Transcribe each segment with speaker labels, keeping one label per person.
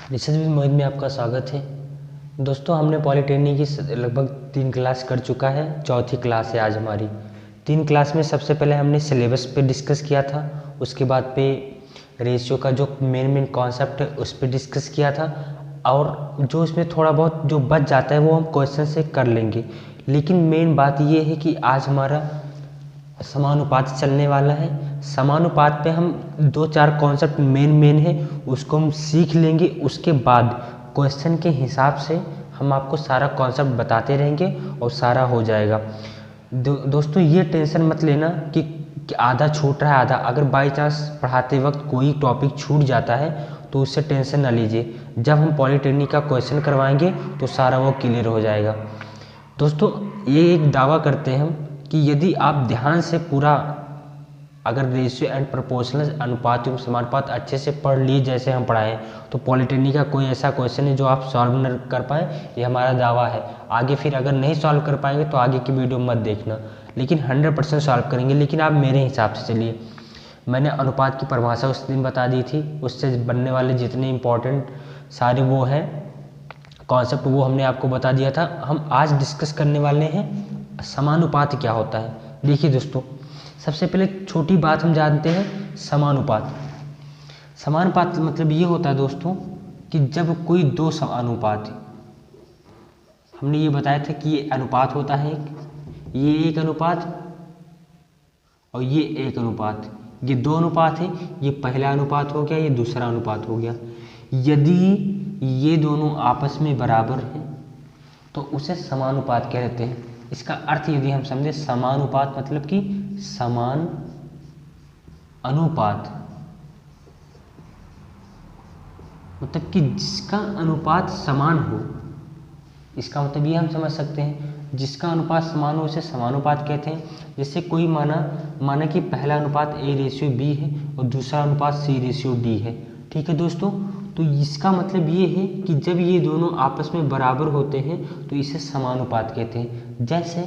Speaker 1: Research with मोहित में आपका स्वागत है। दोस्तों, हमने पॉलिटेक्निक की लगभग 3 क्लास कर चुका है। चौथी क्लास है आज हमारी। 3 क्लास में सबसे पहले हमने सिलेबस पे डिस्कस किया था, उसके बाद पे रेशियो का जो मेन कॉन्सेप्ट है उस पर डिस्कस किया था, और जो इसमें थोड़ा बहुत जो बच जाता है वो हम क्वेश्चन से कर लेंगे। लेकिन मेन बात ये है कि आज हमारा समानुपात चलने वाला है। समानुपात पे हम 2-4 कॉन्सेप्ट मेन है उसको हम सीख लेंगे। उसके बाद क्वेश्चन के हिसाब से हम आपको सारा कॉन्सेप्ट बताते रहेंगे और सारा हो जाएगा। दोस्तों, ये टेंशन मत लेना कि आधा छूट रहा है आधा। अगर बाई चांस पढ़ाते वक्त कोई टॉपिक छूट जाता है तो उससे टेंशन ना लीजिए। जब हम पॉलिटेक्निक का क्वेश्चन करवाएंगे तो सारा वो क्लियर हो जाएगा। दोस्तों, ये एक दावा करते हैं हम कि यदि आप ध्यान से पूरा अगर रेशियो एंड प्रोपोर्शनल अनुपात एवं समानुपात अच्छे से पढ़ लिए जैसे हम पढ़ाएं तो पॉलिटेक्निक का कोई ऐसा क्वेश्चन है जो आप सॉल्व न कर पाएँ, ये हमारा दावा है। आगे फिर अगर नहीं सॉल्व कर पाएंगे तो आगे की वीडियो मत देखना, लेकिन 100% सॉल्व करेंगे। लेकिन आप मेरे हिसाब से चलिए। मैंने अनुपात की परिभाषा उस दिन बता दी थी, उससे बनने वाले जितने इम्पोर्टेंट सारे वो हैं कॉन्सेप्ट वो हमने आपको बता दिया था। हम आज डिस्कस करने वाले हैं समानुपात क्या होता है। देखिए दोस्तों, सबसे पहले छोटी बात हम जानते हैं समानुपात। समानुपात मतलब ये होता है दोस्तों कि जब कोई दो समानुपात, हमने ये बताया था कि ये अनुपात होता है ये एक अनुपात और ये एक अनुपात, ये दो अनुपात है। ये पहला अनुपात हो गया, ये दूसरा अनुपात हो गया। यदि ये दोनों आपस में बराबर हैं तो उसे समानुपात कहते हैं। इसका अर्थ यदि हम समझे, समानुपात मतलब कि समान अनुपात, मतलब कि जिसका अनुपात समान हो। इसका मतलब ये हम समझ सकते हैं, जिसका अनुपात समान हो उसे समानुपात कहते हैं। जैसे कोई माना कि पहला अनुपात A/B है और दूसरा अनुपात C/D है। ठीक है दोस्तों, तो इसका मतलब ये है कि जब ये दोनों आपस में बराबर होते हैं तो इसे समानुपात कहते हैं। जैसे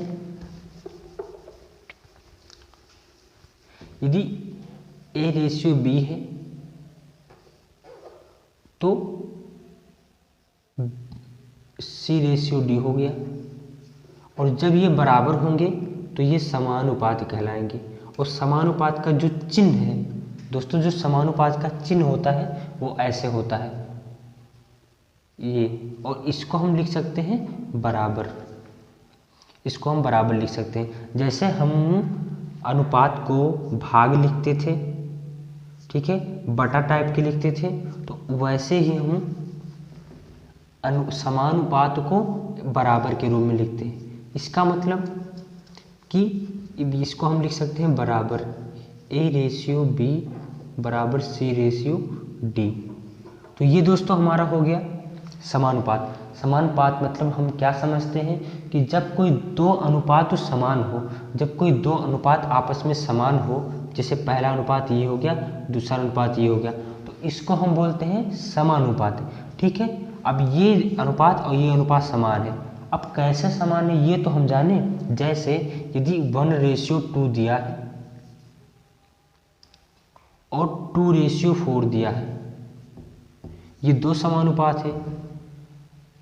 Speaker 1: यदि A/B है तो C/D हो गया, और जब ये बराबर होंगे तो ये समानुपात कहलाएंगे। और समानुपात का जो चिन्ह है दोस्तों, जो समानुपात का चिन्ह होता है वो ऐसे होता है ये, और इसको हम लिख सकते हैं बराबर। इसको हम बराबर लिख सकते हैं। जैसे हम अनुपात को भाग लिखते थे, ठीक है, बटा टाइप के लिखते थे, तो वैसे ही हम समानुपात को बराबर के रूप में लिखते हैं। इसका मतलब कि इसको हम लिख सकते हैं बराबर A/B बराबर C/D। तो ये दोस्तों हमारा हो गया समानुपात। समानुपात मतलब हम क्या समझते हैं कि जब कोई दो अनुपात समान हो, जब कोई दो अनुपात आपस में समान हो, जैसे पहला अनुपात ये हो गया, दूसरा अनुपात ये हो गया, तो इसको हम बोलते हैं समानुपात। ठीक है, अब ये अनुपात और ये अनुपात समान है। अब कैसे समान है ये तो हम जाने। जैसे यदि 1/2 दिया है और 2/4 दिया है, ये दो समानुपात है।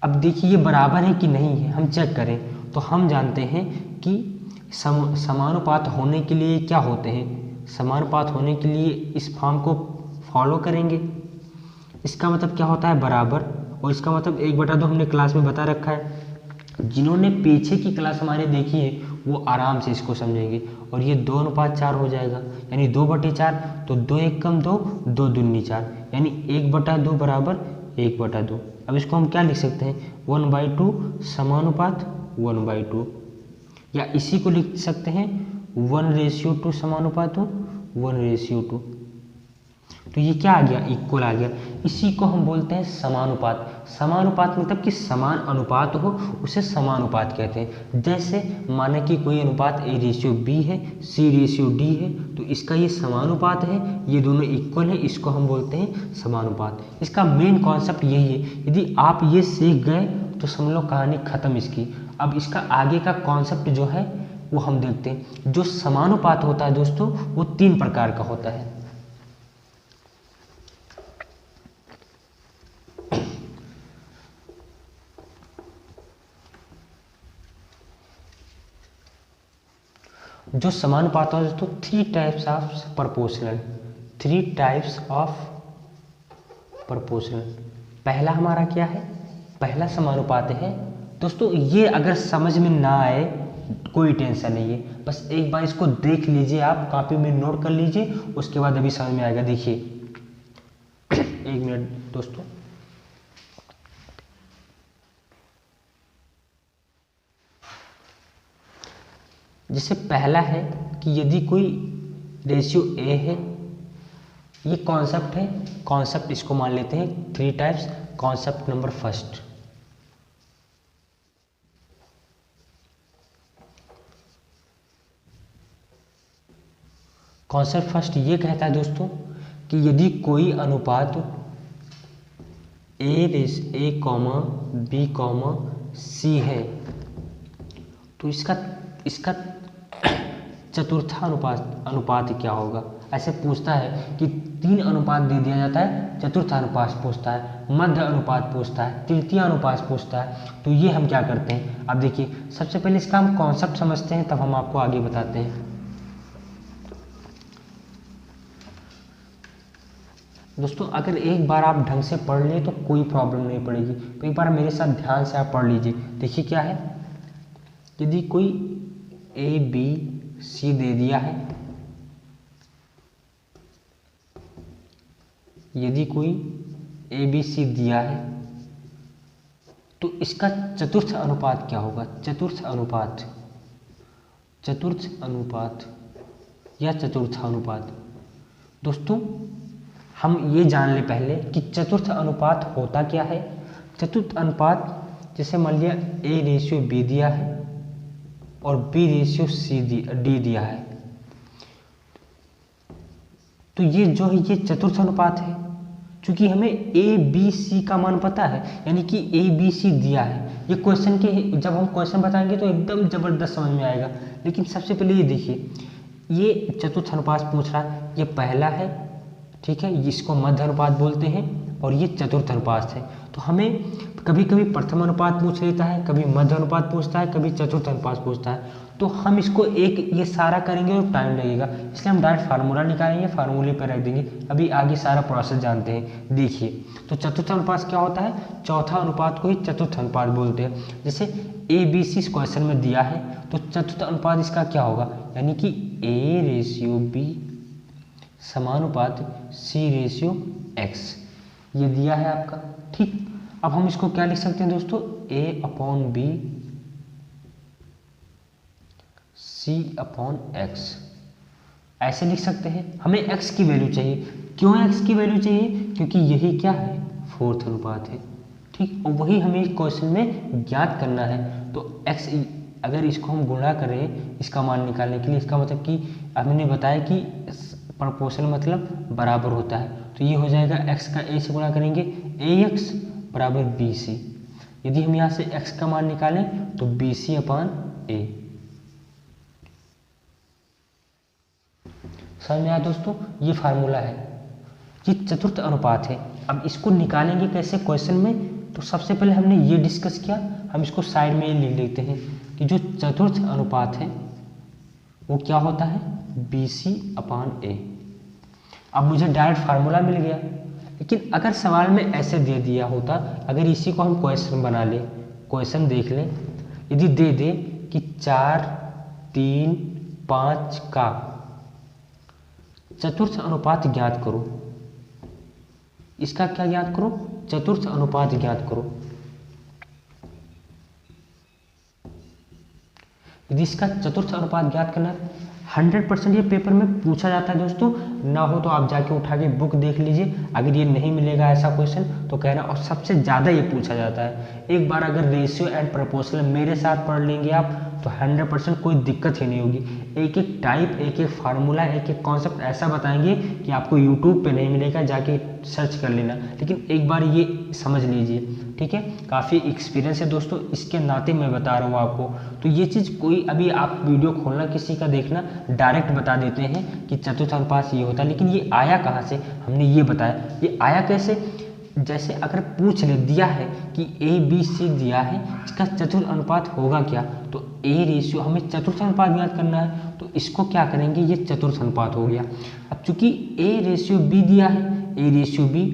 Speaker 1: अब देखिए ये बराबर है कि नहीं है, हम चेक करें तो हम जानते हैं कि समानुपात होने के लिए क्या होते हैं। समानुपात होने के लिए इस फॉर्म को फॉलो करेंगे। इसका मतलब क्या होता है बराबर, और इसका मतलब 1/2 हमने क्लास में बता रखा है। जिन्होंने पीछे की क्लास हमारे देखी है वो आराम से इसको समझेंगे। और ये 2:4 हो जाएगा, यानी 2/4, तो 2 1 कम 2, 2 दूनी 4, यानी 1/2 बराबर 1/2। अब इसको हम क्या लिख सकते हैं, 1/2 समानुपात 1/2, या इसी को लिख सकते हैं 1/2 समानुपात 1/2। तो ये क्या आ गया, इक्वल आ गया। इसी को हम बोलते हैं समानुपात। समानुपात मतलब कि समान अनुपात हो उसे समानुपात कहते हैं। जैसे माना कि कोई अनुपात A/B है, C/D है, तो इसका ये समानुपात है, ये दोनों इक्वल है, इसको हम बोलते हैं समानुपात। इसका मेन कॉन्सेप्ट यही है। यदि आप ये सीख गए तो समझ लो कहानी खत्म इसकी। अब इसका आगे का कॉन्सेप्ट जो है वो हम देखते हैं। जो समानुपात होता है दोस्तों वो 3 प्रकार का होता है। जो समानुपात होता है दोस्तों, three types of proportional, three types of proportional. पहला हमारा क्या है, पहला समानुपात है दोस्तों। ये अगर समझ में ना आए कोई टेंशन नहीं है, बस एक बार इसको देख लीजिए, आप कॉपी में नोट कर लीजिए, उसके बाद अभी समझ में आएगा। देखिए एक मिनट दोस्तों, जैसे पहला है कि यदि कोई रेशियो ए है, ये कॉन्सेप्ट है, कॉन्सेप्ट इसको मान लेते हैं three types. Concept number first, concept first ये कहता है दोस्तों कि यदि कोई अनुपात ए कॉमा बी कॉमा सी है, तो इसका चतुर्था अनुपात क्या होगा। ऐसे पूछता है कि तीन अनुपात दे दिया जाता है, चतुर्थ अनुपात पूछता है, मध्य अनुपात पूछता है, तृतीय अनुपात पूछता है। तो ये हम क्या करते हैं, अब देखिए सबसे पहले इसका हम कॉन्सेप्ट समझते हैं, तब हम आपको आगे बताते हैं। दोस्तों अगर एक बार आप ढंग से पढ़ लें तो कोई प्रॉब्लम नहीं पड़ेगी, तो एक बार मेरे साथ ध्यान से आप पढ़ लीजिए। देखिए क्या है, यदि कोई ए बी सी दे दिया है, यदि कोई ए बी सी दिया है, तो इसका चतुर्थ अनुपात क्या होगा। चतुर्थ अनुपात, चतुर्थ अनुपात या चतुर्थानुपात। दोस्तों हम ये जान ले पहले कि चतुर्थ अनुपात होता क्या है। चतुर्थ अनुपात, जैसे मान लिया ए रेशियो बी दिया है और बी रेशियो डी दिया है, तो ये जो है ये चतुर्थ अनुपात है। क्योंकि हमें ए बी सी का मान पता है, यानी कि ए बी सी दिया है। ये क्वेश्चन के जब हम क्वेश्चन बताएंगे तो एकदम जबरदस्त समझ में आएगा। लेकिन सबसे पहले ये देखिए, ये चतुर्थ अनुपात पूछ रहा है, ये पहला है, ठीक है, इसको मध्य अनुपात बोलते हैं, और ये चतुर्थ अनुपात है। तो हमें कभी कभी प्रथम अनुपात पूछ लेता है, कभी मध्य अनुपात पूछता है, कभी चतुर्थ अनुपात पूछता है। तो हम इसको एक ये सारा करेंगे और टाइम लगेगा, इसलिए हम डायरेक्ट फार्मूला निकालेंगे, फार्मूले पर रख देंगे। अभी आगे सारा प्रोसेस जानते हैं। देखिए तो चतुर्थ अनुपात क्या होता है, चौथा अनुपात को ही चतुर्थ अनुपात बोलते हैं। जैसे ए बी सी इस क्वेश्चन में दिया है, तो चतुर्थ अनुपात इसका क्या होगा, यानी कि ए रेशियो बी समानुपात सी रेशियो एक्स, ये दिया है आपका। ठीक, अब हम इसको क्या लिख सकते हैं दोस्तों, A upon B C upon X, ऐसे लिख सकते हैं। हमें एक्स की वैल्यू चाहिए। क्यों एक्स की वैल्यू चाहिए, क्योंकि यही क्या है, फोर्थ अनुपात है। ठीक, और वही हमें क्वेश्चन में ज्ञात करना है। तो एक्स अगर इसको हम गुणा करें इसका मान निकालने के लिए, इसका मतलब कि हमने बताया कि प्रोपोर्शनल मतलब बराबर होता है, तो ये हो जाएगा x का a से गुणा करेंगे ax बराबर bc। यदि हम यहाँ से x का मान निकालें तो bc अपान a। समझ में आया दोस्तों, ये फार्मूला है, ये चतुर्थ अनुपात है। अब इसको निकालेंगे कैसे क्वेश्चन में, तो सबसे पहले हमने ये डिस्कस किया, हम इसको साइड में लिख लेते हैं कि जो चतुर्थ अनुपात है वो क्या होता है, bc अपान a। अब मुझे डायरेक्ट फार्मूला मिल गया। लेकिन अगर सवाल में ऐसे दे दिया होता, अगर इसी को हम क्वेश्चन बना लें, क्वेश्चन देख लें, यदि दे दे कि 4, 3, 5 का चतुर्थ अनुपात ज्ञात करो, इसका क्या ज्ञात करो, चतुर्थ अनुपात ज्ञात करो। यदि इसका चतुर्थ अनुपात ज्ञात करना है, 100% ये पेपर में पूछा जाता है दोस्तों। ना हो तो आप जाके उठा के बुक देख लीजिए, अगर ये नहीं मिलेगा ऐसा क्वेश्चन तो कहना। और सबसे ज़्यादा ये पूछा जाता है। एक बार अगर रेशियो एंड प्रोपोर्शनल मेरे साथ पढ़ लेंगे आप तो 100% कोई दिक्कत ही नहीं होगी। एक एक टाइप, एक एक फार्मूला, एक एक कॉन्सेप्ट ऐसा बताएंगे कि आपको यूट्यूब पे नहीं मिलेगा, जाके सर्च कर लेना। लेकिन एक बार ये समझ लीजिए, ठीक है। काफ़ी एक्सपीरियंस है दोस्तों, इसके नाते मैं बता रहा हूँ आपको। तो ये चीज़ कोई अभी आप वीडियो खोलना किसी का देखना, डायरेक्ट बता देते हैं कि चतुर्थ अनुपात ये होता है। लेकिन ये आया कहाँ से, हमने ये बताया। ये आया कैसे, जैसे अगर पूछ ले दिया है कि ABC दिया है, इसका चतुर्थ अनुपात होगा क्या, तो A रेशियो हमें चतुर्थ अनुपात ज्ञात करना है, तो इसको क्या करेंगे, ये चतुर्थ अनुपात हो गया। अब चूंकि A रेशियो B दिया है, A रेशियो B,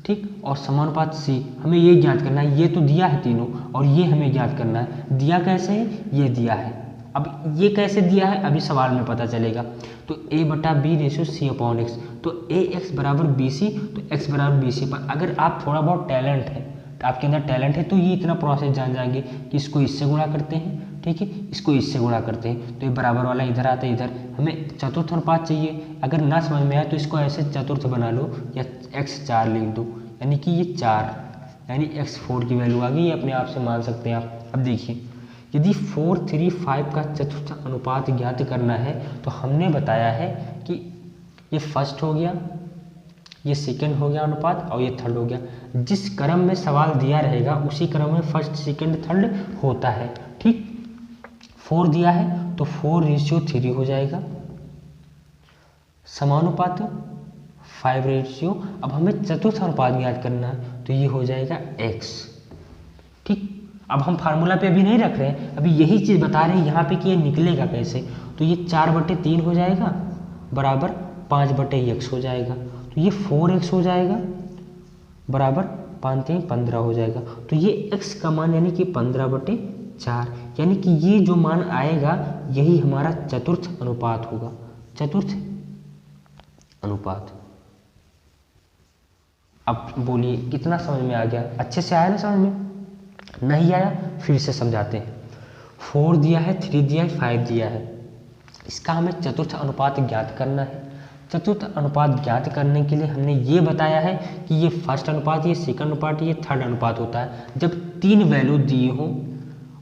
Speaker 1: ठीक, और समानुपात C हमें ये ज्ञात करना है, ये तो दिया है तीनों और ये हमें ज्ञात करना है। दिया कैसे है, ये दिया है। अब ये कैसे दिया है अभी सवाल में पता चलेगा। तो A/B रेशियो C/X, तो AX बराबर BC, तो X बराबर BC। पर अगर आप थोड़ा बहुत टैलेंट है, तो आपके अंदर टैलेंट है, तो ये इतना प्रोसेस जान जाएंगे कि इसको इससे गुणा करते हैं, ठीक है, इसको इससे गुणा करते हैं, तो ये बराबर वाला इधर आता है इधर। हमें चतुर्थ अनुपात चाहिए, अगर ना समझ में आए तो इसको ऐसे चतुर्थ बना लो या X4 लिख दो, यानी कि ये 4, यानी X4 की वैल्यू आ गई, ये अपने आप से मान सकते हैं आप। अब देखिए, यदि 4, 3, 5 का चतुर्थ अनुपात ज्ञात करना है, तो हमने बताया है कि ये फर्स्ट हो गया, ये सेकंड हो गया अनुपात, और ये थर्ड हो गया। जिस क्रम में सवाल दिया रहेगा उसी क्रम में फर्स्ट, सेकंड, थर्ड होता है, ठीक। 4 दिया है तो 4:3 हो जाएगा, समानुपात 5:। अब हमें चतुर्थ अनुपात ज्ञात करना है, तो ये हो जाएगा X, ठीक। अब हम फार्मूला पे अभी नहीं रख रहे हैं, अभी यही चीज़ बता रहे हैं यहाँ पे कि ये निकलेगा कैसे। तो ये 4/3 हो जाएगा बराबर 5/x हो जाएगा, तो ये 4x हो जाएगा बराबर 5×3 15 हो जाएगा। तो ये x का मान यानी कि 15/4, यानी कि ये जो मान आएगा यही हमारा चतुर्थ अनुपात होगा, चतुर्थ अनुपात। अब बोलिए कितना समझ में आ गया, अच्छे से आया ना समझ में? नहीं आया फिर से समझाते हैं। 4 दिया है, 3 दिया है, 5 दिया है, इसका हमें चतुर्थ अनुपात ज्ञात करना है। चतुर्थ अनुपात ज्ञात करने के लिए हमने ये बताया है कि ये फर्स्ट अनुपात, ये सेकंड अनुपात, ये थर्ड अनुपात होता है जब 3 वैल्यू दिए हों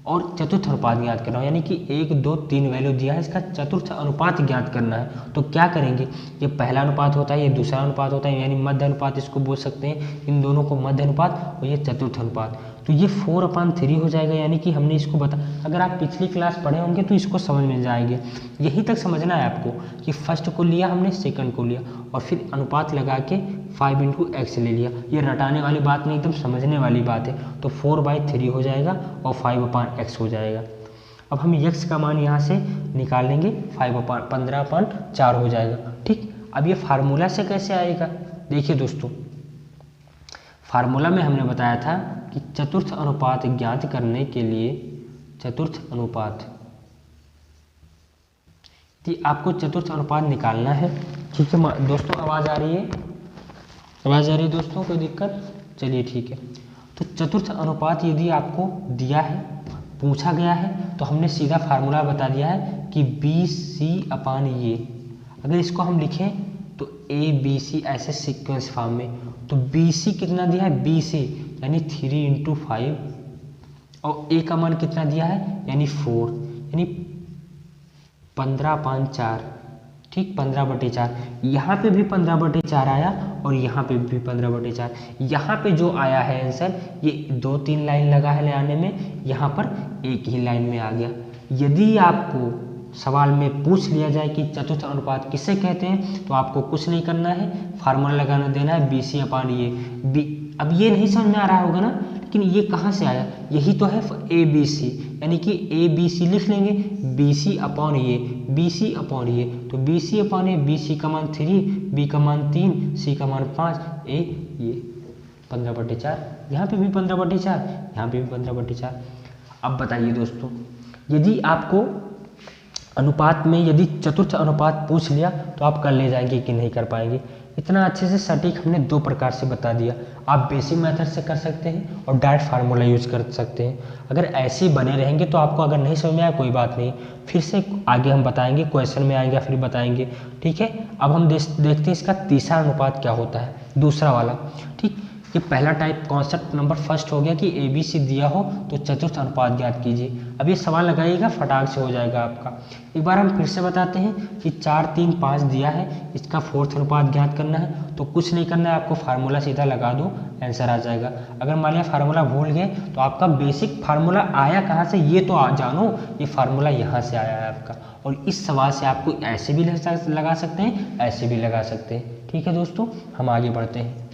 Speaker 1: और चतुर्थ अनुपात ज्ञात करना हो, यानी कि 1, 2, 3 वैल्यू दिया है, इसका चतुर्थ अनुपात ज्ञात करना है। तो क्या करेंगे, ये पहला अनुपात होता है, ये दूसरा अनुपात होता है, यानी मध्य अनुपात इसको बोल सकते हैं, इन दोनों को मध्य अनुपात, और ये चतुर्थ अनुपात। तो ये 4/3 हो जाएगा, यानी कि हमने इसको अगर आप पिछली क्लास पढ़े होंगे तो इसको समझ में जाएंगे। यहीं तक समझना है आपको कि फर्स्ट को लिया हमने, सेकंड को लिया, और फिर अनुपात लगा के 5×x ले लिया। ये रटाने वाली बात नहीं, एकदम समझने वाली बात है। तो 4/3 हो जाएगा और 5/x हो जाएगा। अब हम x का मान यहाँ से निकाल लेंगे, 15/4 हो जाएगा, ठीक। अब ये फार्मूला से कैसे आएगा, देखिए दोस्तों, फार्मूला में हमने बताया था कि चतुर्थ अनुपात ज्ञात करने के लिए, चतुर्थ अनुपात, कि आपको चतुर्थ अनुपात निकालना है, ठीक है दोस्तों। आवाज़ आ रही है, आवाज़ आ रही है दोस्तों, कोई दिक्कत? चलिए ठीक है। तो चतुर्थ अनुपात यदि आपको दिया है, पूछा गया है, तो हमने सीधा फार्मूला बता दिया है कि BC/A। अगर इसको हम लिखें तो ABC ऐसे सीक्वेंस फॉर्म में, तो BC कितना दिया है, BC यानी 3×5, और A का मान कितना दिया है, यानी 4, यानी 15/4, ठीक, 15/4। यहाँ पे भी 15/4 आया और यहाँ पे भी 15/4। यहाँ पे जो आया है आंसर, ये 2-3 लाइन लगा है ले आने में, यहाँ पर एक ही लाइन में आ गया। यदि आपको सवाल में पूछ लिया जाए कि चतुर्थ अनुपात किसे कहते हैं, तो आपको कुछ नहीं करना है, फार्मूला लगाना देना है BC/A। अब ये नहीं समझ में आ रहा होगा ना, लेकिन ये कहाँ से आया, यही तो है ABC, यानी कि ABC लिख लेंगे, BC/A, BC/A। तो BC/A, BC का मान 3, B का मान 3, C का मान 5, A ये 15/4, यहाँ पे भी 15/4, यहाँ पे भी 15/4। अब बताइए दोस्तों, यदि आपको अनुपात में यदि चतुर्थ अनुपात पूछ लिया तो आप कर ले जाएंगे कि नहीं कर पाएंगे। इतना अच्छे से सटीक हमने 2 प्रकार से बता दिया। आप बेसिक मेथड से कर सकते हैं और डायरेक्ट फार्मूला यूज कर सकते हैं। अगर ऐसे ही बने रहेंगे तो आपको अगर नहीं समझ में आया कोई बात नहीं, फिर से आगे हम बताएंगे, क्वेश्चन में आएगा फिर बताएंगे, ठीक है। अब हम देखते हैं इसका तीसरा अनुपात क्या होता है, दूसरा वाला, ठीक। ये पहला टाइप कॉन्सेप्ट नंबर फर्स्ट हो गया कि ABC दिया हो तो चतुर्थ अनुपात ज्ञात कीजिए। अब ये सवाल लगाइएगा, फटाक से हो जाएगा आपका। एक बार हम फिर से बताते हैं कि 4, 3, 5 दिया है, इसका फोर्थ अनुपात ज्ञात करना है, तो कुछ नहीं करना है, आपको फार्मूला सीधा लगा दो, आंसर आ जाएगा। अगर मान लिया फार्मूला भूल गए तो आपका बेसिक फार्मूला आया कहाँ से ये तो जानो, ये फार्मूला यहाँ से आया है आपका। और इस सवाल से आपको ऐसे भी लगा सकते हैं, ऐसे भी लगा सकते हैं, ठीक है दोस्तों। हम आगे बढ़ते हैं।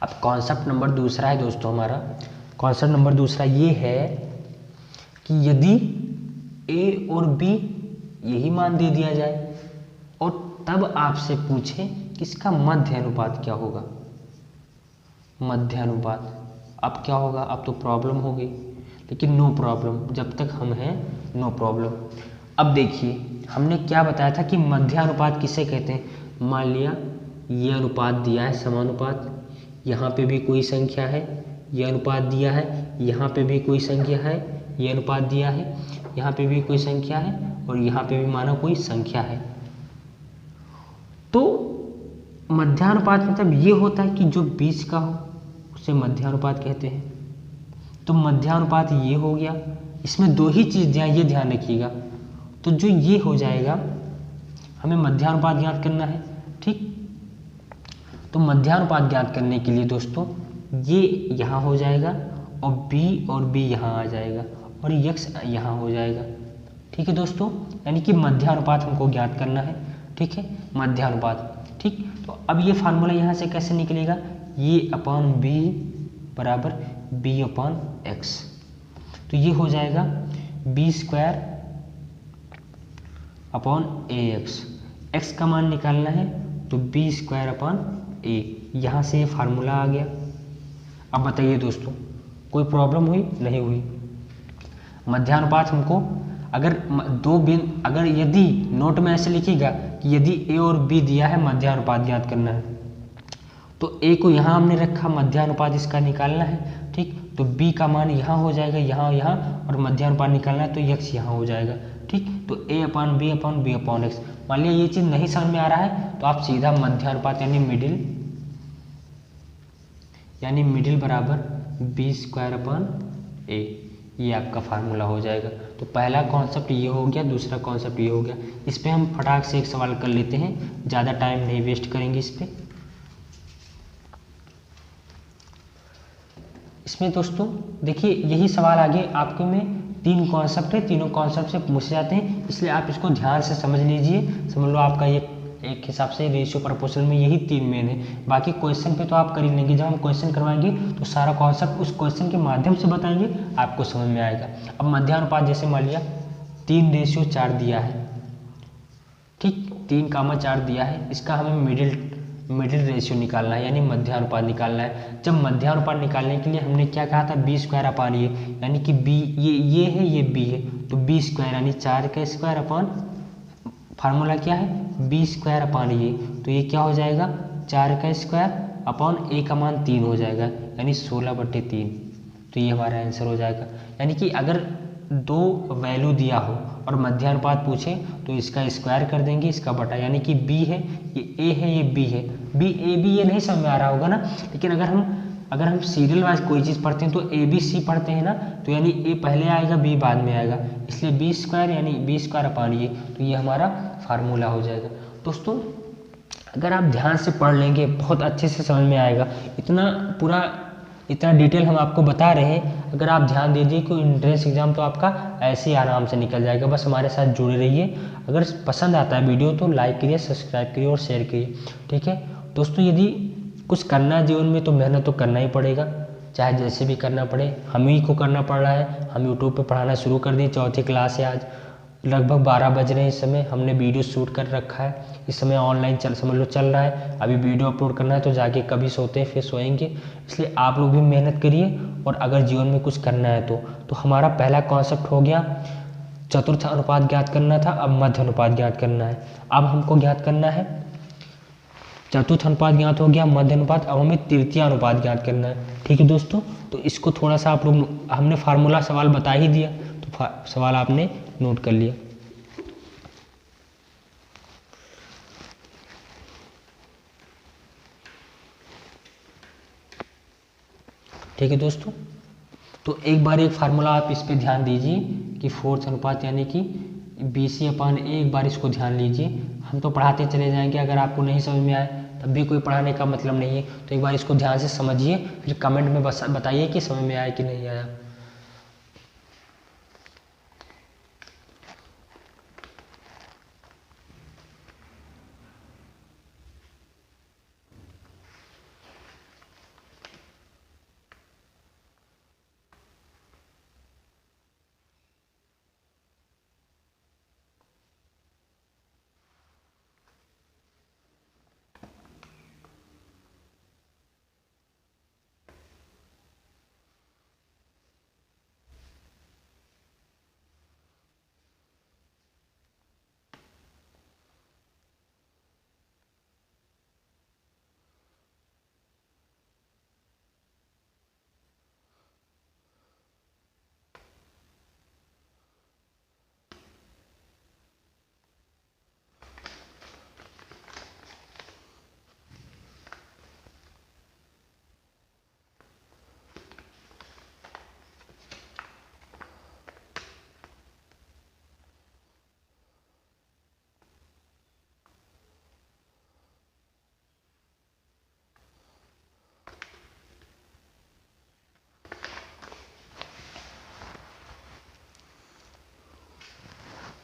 Speaker 1: अब कॉन्सेप्ट नंबर दूसरा है दोस्तों, हमारा कॉन्सेप्ट नंबर दूसरा ये है कि यदि ए और बी यही मान दे दिया जाए और तब आपसे पूछे कि इसका मध्य अनुपात क्या होगा। मध्य अनुपात अब क्या होगा, अब तो प्रॉब्लम हो गई, लेकिन नो प्रॉब्लम, जब तक हम हैं नो प्रॉब्लम। अब देखिए हमने क्या बताया था कि मध्यानुपात किसे कहते हैं। मान लिया ये अनुपात दिया है समानुपात, यहाँ पे भी कोई संख्या है, ये अनुपात दिया है, यहाँ पे भी कोई संख्या है, ये अनुपात दिया है, यहाँ पे भी कोई संख्या है और यहाँ पे भी मानो कोई संख्या है। तो मध्यानुपात मतलब ये होता है कि जो बीच का हो उसे मध्यानुपात कहते हैं। तो मध्यानुपात ये हो गया, इसमें दो ही चीज़ दिया, ये ध्यान रखिएगा। तो जो ये हो जाएगा, हमें मध्यानुपात ज्ञात करना है, ठीक। तो मध्यानुपात ज्ञात करने के लिए दोस्तों ये यहाँ हो जाएगा और बी यहाँ आ जाएगा और यक्स यहाँ हो जाएगा, ठीक है दोस्तों। यानी कि मध्यानुपात हमको ज्ञात करना है, ठीक है, मध्यानुपात, ठीक। तो अब ये फार्मूला यहाँ से कैसे निकलेगा, ये अपॉन बी बराबर बी अपॉन एक्स। तो ये हो जाएगा बी स्क्वायर अपॉन ए एक्स। एक्स का मान निकालना है तो बी स्क्वायर अपॉन ए, यहाँ से ये फार्मूला आ गया। अब बताइए दोस्तों कोई प्रॉब्लम हुई, नहीं हुई। मध्यानुपात हमको अगर यदि नोट में ऐसे लिखिएगा कि यदि ए और बी दिया है मध्यानुपात ज्ञात करना है, तो ए को यहाँ हमने रखा, मध्यानुपात इसका निकालना है, ठीक। तो बी का मान यहाँ हो जाएगा, यहाँ और मध्यानुपात निकालना है तो एक्स यहाँ हो जाएगा, ठीक। तो ए अपॉन बी अपॉन एक्स। मान लिया ये चीज़ नहीं समझ में आ रहा है तो आप सीधा मध्यानुपात यानी मिडिल बराबर बी स्क्वायर अपॉन ए, ये आपका फार्मूला हो जाएगा। तो पहला कॉन्सेप्ट ये हो गया, दूसरा कॉन्सेप्ट ये हो गया। इस पर हम फटाक से एक सवाल कर लेते हैं, ज़्यादा टाइम नहीं वेस्ट करेंगे इस पर। इसमें दोस्तों देखिए यही सवाल आगे आपके में 3 कॉन्सेप्ट है, तीनों कॉन्सेप्ट से पूछे जाते हैं, इसलिए आप इसको ध्यान से समझ लीजिए। समझ लो आपका ये एक हिसाब से रेशियो प्रोपोर्शनल में यही 3 मेन है। बाकी क्वेश्चन पे तो आप कर ही लेंगे, जब हम क्वेश्चन करवाएंगे तो सारा कॉन्सेप्ट उस क्वेश्चन के माध्यम से बताएंगे, आपको समझ में आएगा। अब मध्यानुपात जैसे मान लिया 3:4 दिया है, ठीक, 3,4 दिया है, इसका हमें मिडिल रेशियो निकालना है यानी मध्यानुपात निकालना है। जब मध्यानुपात निकालने के लिए हमने क्या कहा था, बी स्क्वायर अपॉन ए, यानी कि बी ये है, ये बी है, तो बी स्क्वायर यानी 4 का स्क्वायर अपॉन फार्मूला क्या है बी स्क्वायर अपॉन ए, तो ये क्या हो जाएगा 4 का स्क्वायर अपॉन ए का मान 3 हो जाएगा यानी 16/3। तो ये हमारा आंसर हो जाएगा। यानी कि अगर 2 वैल्यू दिया हो और मध्यानुपात पूछे तो इसका स्क्वायर कर देंगे, इसका बटा, यानी कि बी है, ये ए है, ये बी है, बी ए बी, ये नहीं समझ में आ रहा होगा ना। लेकिन अगर हम सीरियल वाइज कोई चीज़ पढ़ते हैं तो ए बी सी पढ़ते हैं ना, तो यानी ए पहले आएगा बी बाद में आएगा, इसलिए बी स्क्वायर यानी बी स्क्वायर अपॉन ये, तो ये हमारा फार्मूला हो जाएगा। दोस्तों अगर आप ध्यान से पढ़ लेंगे बहुत अच्छे से समझ में आएगा। इतना डिटेल हम आपको बता रहे हैं, अगर आप ध्यान दे दीजिए कोई एंट्रेंस एग्जाम तो आपका ऐसे ही आराम से निकल जाएगा। बस हमारे साथ जुड़े रहिए। अगर पसंद आता है वीडियो तो लाइक करिए, सब्सक्राइब करिए और शेयर करिए, ठीक है दोस्तों। यदि कुछ करना है जीवन में तो मेहनत तो करना ही पड़ेगा, चाहे जैसे भी करना पड़े। हम ही को करना पड़ रहा है। हम यूट्यूब पे पढ़ाना शुरू कर दिए, 4th क्लास है, आज लगभग 12 बज रहे हैं इस समय। हमने वीडियो शूट कर रखा है, इस समय ऑनलाइन समझ लो चल रहा है। अभी वीडियो अपलोड करना है तो जाके कभी सोते हैं फिर सोएंगे, इसलिए आप लोग भी मेहनत करिए। और अगर जीवन में कुछ करना है तो हमारा पहला कॉन्सेप्ट हो गया, चतुर्थ अनुपात ज्ञात करना था, अब मध्य अनुपात ज्ञात करना है। अब हमको ज्ञात करना है चतुर्थ अनुपात ज्ञात हो गया, मध्य अनुपात, अब हमें तृतीय अनुपात ज्ञात करना है, ठीक है दोस्तों। तो इसको थोड़ा सा आप लोग, हमने फार्मूला सवाल बता ही दिया तो सवाल आपने नोट कर लिया। ठीक है दोस्तों, तो एक बार एक फार्मूला आप इस पे ध्यान दीजिए कि फोर्थ अनुपात यानी कि BC अपॉन ए, एक बार इसको ध्यान लीजिए। हम तो पढ़ाते चले जाएंगे, अगर आपको नहीं समझ में आए तब भी कोई पढ़ाने का मतलब नहीं है। तो एक बार इसको ध्यान से समझिए, फिर कमेंट में बताइए कि समझ में आया कि नहीं आया।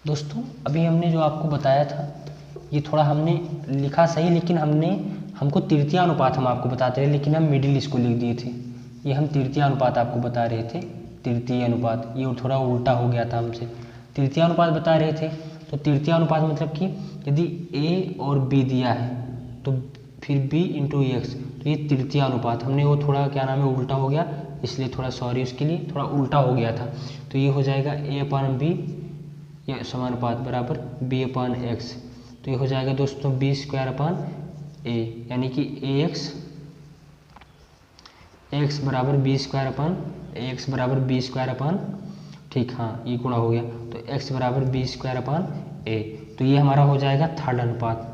Speaker 1: दोस्तों अभी हमने जो आपको बताया था ये थोड़ा हमने लिखा सही, लेकिन हमको तृतीय अनुपात हम आपको बताते रहे, लेकिन हम मिडिल इसको लिख दिए थे। ये हम तृतीय अनुपात आपको बता रहे थे, तृतीय अनुपात, ये थोड़ा उल्टा हो गया था हमसे। तृतीय अनुपात बता रहे थे, तो तृतीय अनुपात मतलब कि यदि ए और बी दिया है तो फिर b इंटू एक्स, तो ये तृतीय अनुपात, हमने वो थोड़ा क्या नाम है उल्टा हो गया, इसलिए थोड़ा सॉरी उसके लिए, थोड़ा उल्टा हो गया था। तो ये हो जाएगा a अपान बी, ये समानुपात बराबर b अपान एक्स। तो ये हो जाएगा दोस्तों बी स्क्वायर अपान ए, यानी कि एक्स बराबर बी स्क्वायर अपान एक्स बराबर बी स्क्वायर अपान, ठीक, हाँ ये गुणा हो गया, तो x बराबर बी स्क्वायर अपान ए। तो ये हमारा हो जाएगा थर्ड अनुपात।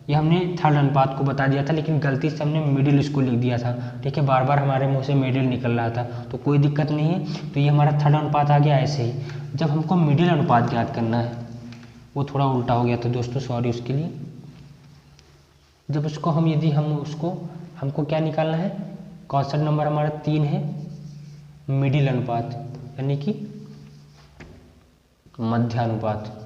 Speaker 1: ये हमने थर्ड अनुपात को बता दिया था, लेकिन गलती से हमने मिडिल इसको लिख दिया था, ठीक है, बार बार हमारे मुंह से मिडिल निकल रहा था, तो कोई दिक्कत नहीं है। तो ये हमारा थर्ड अनुपात आ गया। ऐसे ही जब हमको मिडिल अनुपात ज्ञात करना है, वो थोड़ा उल्टा हो गया था दोस्तों, सॉरी उसके लिए। जब उसको हम यदि हम उसको हमको क्या निकालना है, क्वेश्चन नंबर हमारा 3 है, मिडिल अनुपात यानी कि मध्यानुपात।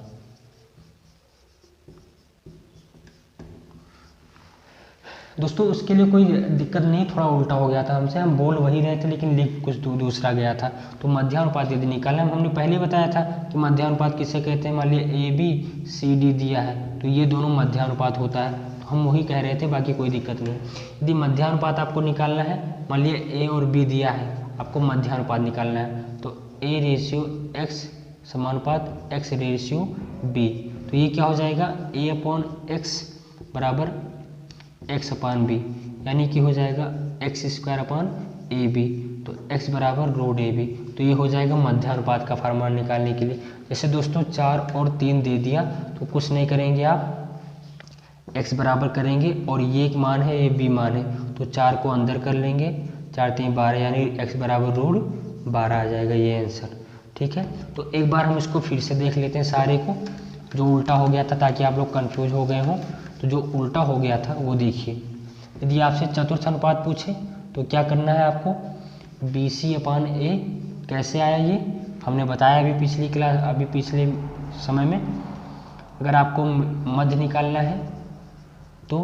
Speaker 1: दोस्तों उसके लिए कोई दिक्कत नहीं, थोड़ा उल्टा हो गया था हमसे, हम बोल वही रहे थे लेकिन लिख कुछ दूसरा गया था। तो मध्यानुपात यदि निकालना, हमने पहले ही बताया था कि मध्यानुपात किसे कहते हैं। मान लिया ए बी सी डी दिया है, तो ये दोनों मध्यानुपात होता है, तो हम वही कह रहे थे, बाकी कोई दिक्कत नहीं। यदि मध्यानुपात आपको निकालना है, मान लिया ए और बी दिया है, आपको मध्यानुपात निकालना है, तो ए रेशियो एक्स समानुपात एक्स रेशियो बी, तो ये क्या हो जाएगा, ए अपॉन एक्स बराबर एक्स अपान बी, यानी कि हो जाएगा X square upon A B, तो एक्स बराबर रूट ए बी। तो ये हो जाएगा मध्यानुपात का फार्मूला निकालने के लिए। जैसे दोस्तों 4 और 3 दे दिया, तो कुछ नहीं करेंगे आप, एक्स बराबर करेंगे और ये एक मान है, ये बी मान है, तो 4 को अंदर कर लेंगे, 4 3 12, यानी एक्स बराबर रूट 12 आ जाएगा ये आंसर, ठीक है। तो एक बार हम इसको फिर से देख लेते हैं सारे को, जो उल्टा हो गया था, ताकि आप लोग कंफ्यूज हो गए हों। तो जो उल्टा हो गया था वो देखिए, यदि आपसे चतुर्थ अनुपात पूछे तो क्या करना है आपको, बी सी अपान ए, कैसे आया ये हमने बताया अभी पिछली क्लास, अभी पिछले समय में। अगर आपको मध्य निकालना है तो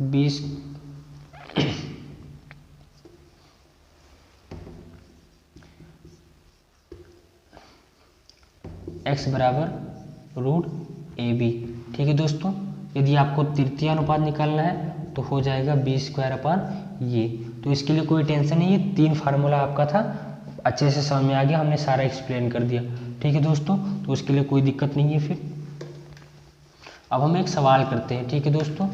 Speaker 1: 20 एक्स बराबर रूट ए बी, ठीक है दोस्तों। यदि आपको तृतीय अनुपात निकालना है तो हो जाएगा बी स्क्वायर अपान ये, तो इसके लिए कोई टेंशन नहीं है, 3 फार्मूला आपका था, अच्छे से समझ में आ गया, हमने सारा एक्सप्लेन कर दिया, ठीक है दोस्तों। तो उसके लिए कोई दिक्कत नहीं है। फिर अब हम एक सवाल करते हैं, ठीक है दोस्तों।